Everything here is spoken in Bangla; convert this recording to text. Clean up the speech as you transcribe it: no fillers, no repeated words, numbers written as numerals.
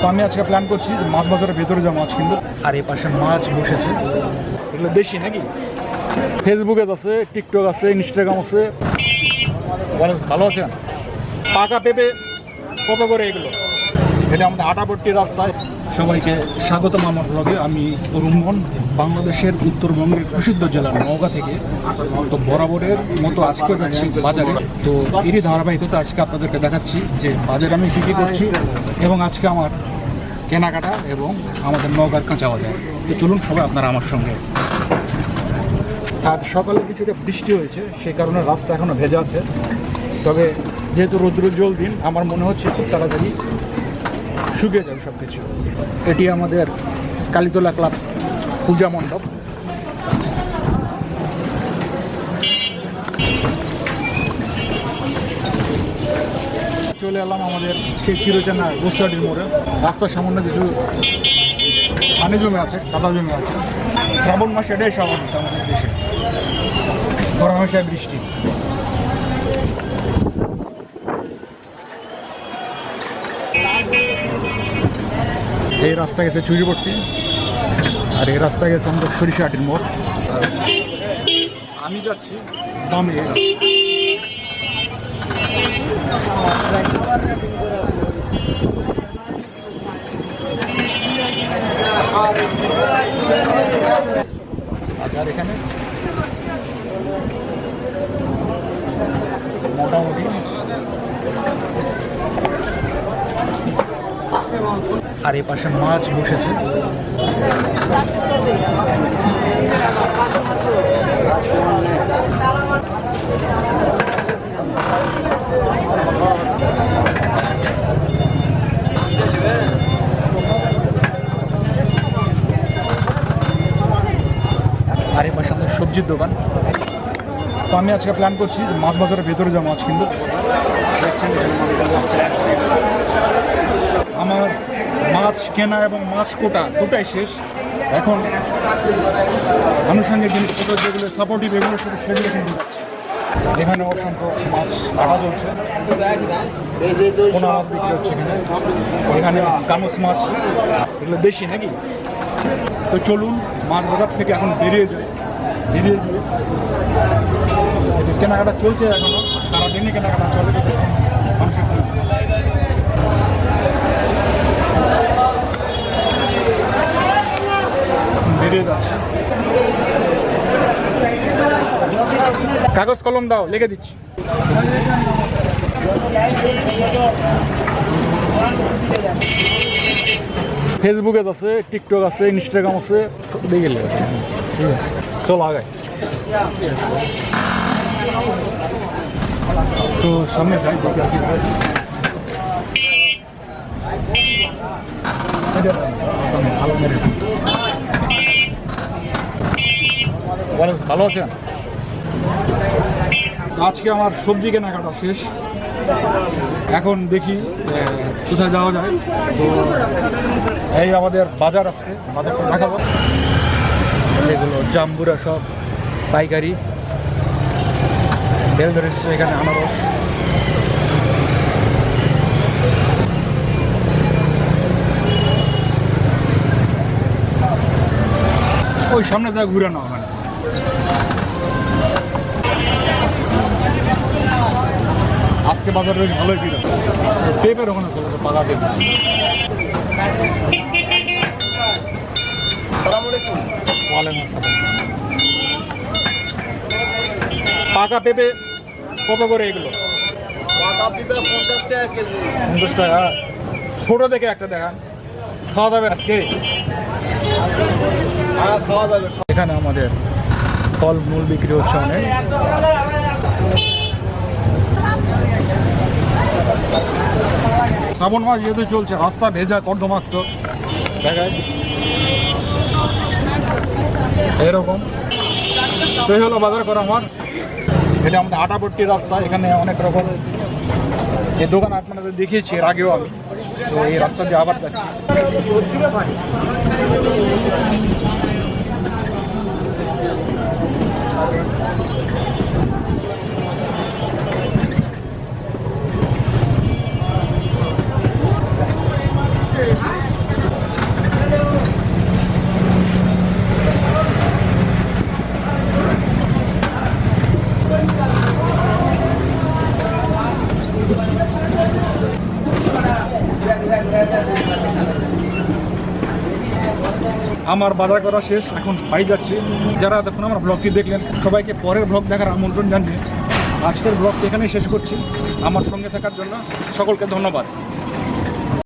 তো আমি আজকে প্ল্যান করছি যে মাছ বাজারের ভেতরে যাবো মাছ কিনবো। আর এই পাশে মাছ বসেছে, এগুলো দেশি নাকি? ফেসবুকে আছে, টিকটক আছে, ইনস্টাগ্রাম আছে। ভালো আছেন? পাকা পেঁপে কত করে এগুলো? এটা আমাদের আটাপট্টি রাস্তায়। সবাইকে স্বাগতম আমার ব্লগে। আমি রুমন, বাংলাদেশের উত্তরবঙ্গের প্রসিদ্ধ জেলা নওগাঁ থেকে। তো বরাবরের মতো আজকেও যাচ্ছি বাজারে। তো এরই ধারাবাহিকতা আজকে আপনাদেরকে দেখাচ্ছি যে বাজারে আমি কী কী করছি এবং আজকে আমার কেনাকাটা এবং আমাদের নওগাঁর কাঁচা বাজার। তো চলুন সবাই আপনারা আমার সঙ্গে। আজ সকালে কিছুটা বৃষ্টি হয়েছে, সেই কারণে রাস্তা এখনও ভেজা আছে। তবে যেহেতু রৌদ্রোজ্জ্বল দিন, আমার মনে হচ্ছে খুব তাড়াতাড়ি শুকিয়ে যাবে সব কিছু। এটি আমাদের কালীতলা ক্লাব পূজা মণ্ডপ। চলে এলাম আমাদের সেই চিরচেনা গোস্তাটির মোড়ে। রাস্তার সামান্য কিছু পানি জমে আছে, কাদা জমে আছে। শ্রাবণ মাসে এটাই স্বাভাবিক আমাদের দেশে, গরম মাসে বৃষ্টি। এই রাস্তা গেছে চুরিপট্টি, আর এই রাস্তা গেছে আমাদের সরিষাহাটির মোড়। আমি যাচ্ছি বামে। আর এখানে মোটামুটি আর এই পাশে মাছ বসেছে। আর এই পাশে আমাদের সবজির দোকান। তো আমি আজকে প্ল্যান করছি যে মাছ বাজারের ভেতরে যাবো মাছ কিনবো। আমার মাছ কেনা এবং মাছ কোটা দুটাই শেষ। এখন আনুষঙ্গিক জিনিসপত্র যেগুলো সাপোর্টিভ, এগুলো শুধু সেগুলো কিনতে যাচ্ছি। এখানে অসংখ্য মাছ কাটা চলছে, পোনা মাছ বিক্রি হচ্ছে এখানে। এখানে গামস মাছ, এগুলো দেশি নাকি? তো চলুন মাছ বাজার থেকে এখন বেরিয়ে যায়। বেরিয়ে গিয়ে কেনাকাটা চলছে, এখনও সারাদিনই কেনাকাটা চলে। মানুষের বেরিয়ে যাচ্ছে। কাগজ কলম দাও, লিখে দিচ্ছি। ফেসবুকে আছে, টিকটক আছে, ইনস্টাগ্রাম আছে, দেখে ঠিক আছে। চলো আগে। তো সামনে যাই, ভালো আছেন? আজকে আমার সবজি কেনাকাটা শেষ। এখন দেখি কোথায় যাওয়া যায়। তো এই আমাদের বাজার আছে, বাজারটা দেখাবো। এগুলো জাম্বুরা সব পাইকারি বেল ধরে এসেছে। এখানে আনারস, ওই সামনে যা ঘুরে না। ওখানে আজকে বাজার বেশ ভালোই ভিড়। পেঁপের ওখানে চলছে, পাকা পেঁপে। ওয়ালাইকুম আসসালাম। পাকা পেঁপে কত করে এগুলো? পাকা পেঁপে 50 টাকা কেজি। 50 টাকা? ছোটো দেখে একটা দেখান, খাওয়া যাবে আজকে? খাওয়া যাবে। এখানে আমাদের ফল মূল বিক্রি হচ্ছে অনেক। শ্রাবণ মাস যেহেতু চলছে, রাস্তা ভেজা কর্দমাক্ত দেখায় এরকম। তো এই হলো বাজার করা আমার। এটা আমাদের আটাপট্টি রাস্তা। এখানে অনেক রকম এই দোকান আপনাদের দেখিয়েছি এর আগেও আমি। তো এই রাস্তা দিয়ে আবার যাচ্ছি। আমার বাজার করা শেষ, এখন বাড়ি যাচ্ছি। যারা দেখুন আমার ব্লগটি দেখলেন সবাইকে পরের ব্লগ দেখার আমন্ত্রণ জানিয়ে আজকের ব্লগটি এখানেই শেষ করছি। আমার সঙ্গে থাকার জন্য সকলকে ধন্যবাদ।